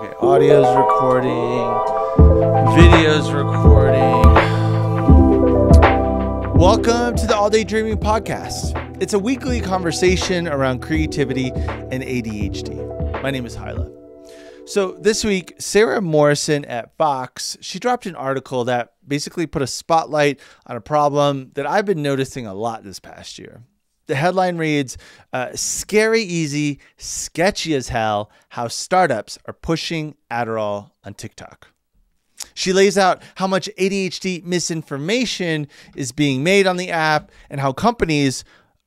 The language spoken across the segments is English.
Okay, audio's recording, video's recording. Welcome to the All Day Dreaming Podcast. It's a weekly conversation around creativity and ADHD. My name is Hyla. So this week, Sarah Morrison at Fox, she dropped an article that basically put a spotlight on a problem that I've been noticing a lot this past year. The headline reads, Scary Easy, Sketchy as Hell, How Startups Are Pushing Adderall on TikTok. She lays out how much ADHD misinformation is being made on the app and how companies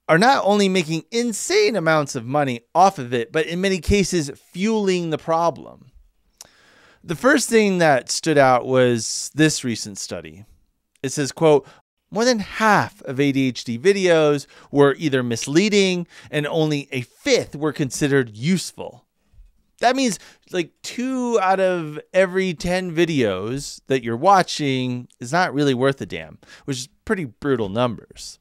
are not only making insane amounts of money off of it, but in many cases fueling the problem. The first thing that stood out was this recent study. It says, quote, more than half of ADHD videos were either misleading and only a fifth were considered useful. That means like 2 out of every 10 videos that you're watching is not really worth a damn, which is pretty brutal numbers.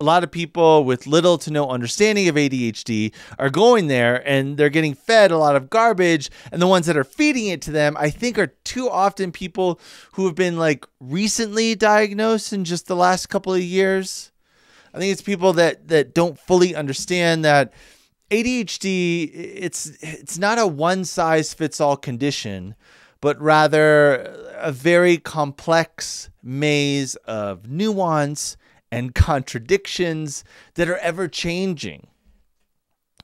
A lot of people with little to no understanding of ADHD are going there and they're getting fed a lot of garbage. And the ones that are feeding it to them, I think, are too often people who have been like recently diagnosed in just the last couple of years. I think it's people that don't fully understand that ADHD, it's not a one size fits all condition, but rather a very complex maze of nuance and contradictions that are ever changing.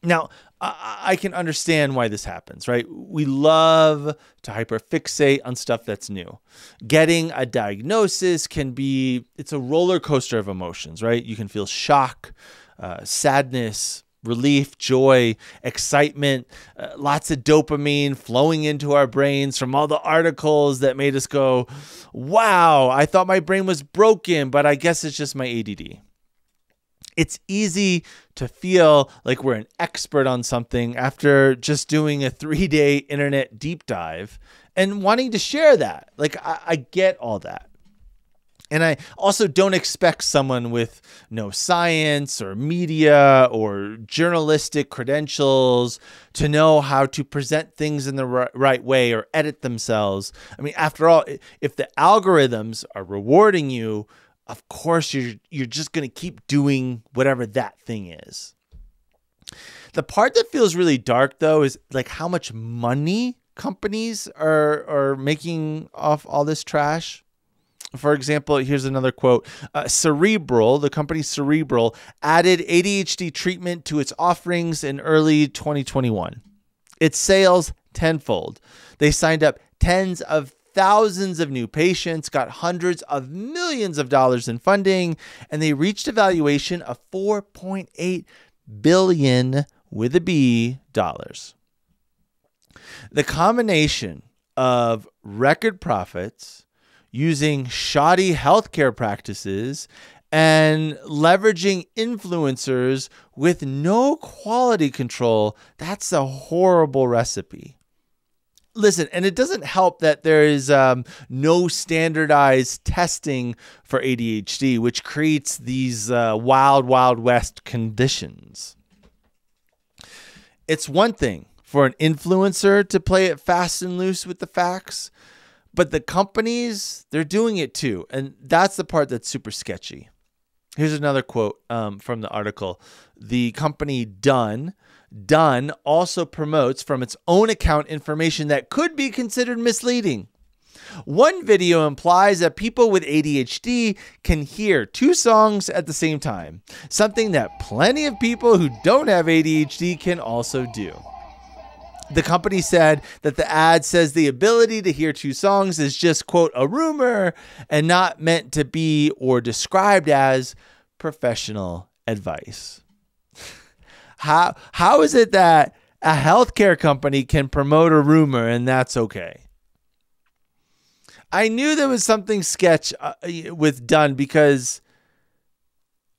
Now, I can understand why this happens, right? We love to hyperfixate on stuff that's new. Getting a diagnosis it's a roller coaster of emotions, right? You can feel shock, sadness, relief, joy, excitement, lots of dopamine flowing into our brains from all the articles that made us go, wow, I thought my brain was broken, but I guess it's just my ADD. It's easy to feel like we're an expert on something after just doing a 3-day internet deep dive and wanting to share that. Like, I get all that. And I also don't expect someone with no science or media or journalistic credentials to know how to present things in the right way or edit themselves. I mean, after all, if the algorithms are rewarding you, of course, you're just going to keep doing whatever that thing is. The part that feels really dark, though, is like how much money companies are making off all this trash. For example, here's another quote. Cerebral, the company Cerebral, added ADHD treatment to its offerings in early 2021. Its sales tenfold. They signed up tens of thousands of new patients, got hundreds of millions of dollars in funding, and they reached a valuation of $4.8 billion with a B dollars. The combination of record profits, using shoddy healthcare practices, and leveraging influencers with no quality control, that's a horrible recipe. Listen, and it doesn't help that there is no standardized testing for ADHD, which creates these wild, wild west conditions. It's one thing for an influencer to play it fast and loose with the facts, but the companies, they're doing it too. And that's the part that's super sketchy. Here's another quote from the article. The company Done also promotes from its own account information that could be considered misleading. One video implies that people with ADHD can hear 2 songs at the same time, something that plenty of people who don't have ADHD can also do. The company said that the ad says the ability to hear 2 songs is just, quote, a rumor and not meant to be or described as professional advice. How is it that a healthcare company can promote a rumor and that's okay? I knew there was something sketch with Done because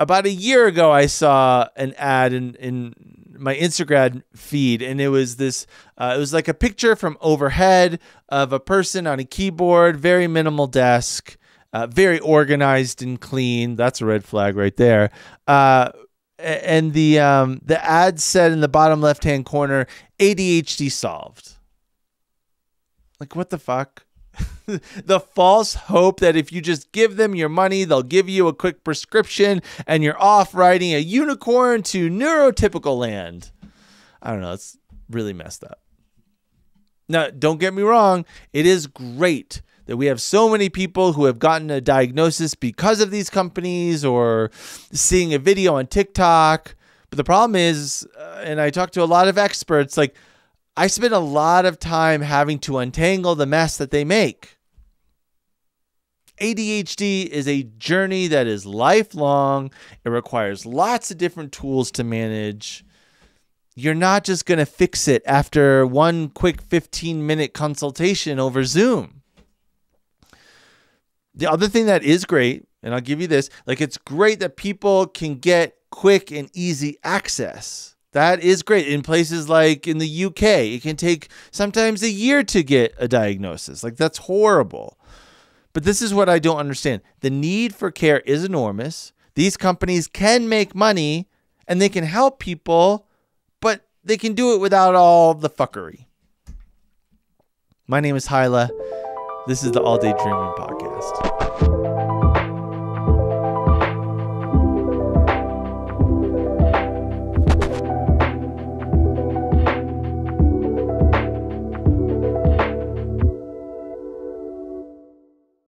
about a year ago I saw an ad in my Instagram feed, and it was this. It was like a picture from overhead of a person on a keyboard, very minimal desk, very organized and clean. That's a red flag right there. And the ad said in the bottom left-hand corner, ADHD solved. Like, what the fuck? The false hope that if you just give them your money, they'll give you a quick prescription and you're off riding a unicorn to neurotypical land. I don't know. It's really messed up. Now, don't get me wrong. It is great that we have so many people who have gotten a diagnosis because of these companies or seeing a video on TikTok. But the problem is, and I talked to a lot of experts, like I spend a lot of time having to untangle the mess that they make. ADHD is a journey that is lifelong. It requires lots of different tools to manage. You're not just going to fix it after one quick 15-minute consultation over Zoom. The other thing that is great, and I'll give you this, like it's great that people can get quick and easy access. That is great. In places like in the UK, it can take sometimes a year to get a diagnosis. Like that's horrible. But this is what I don't understand. The need for care is enormous. These companies can make money and they can help people, but they can do it without all the fuckery. My name is Hyla. This is the All Day Dreaming Podcast.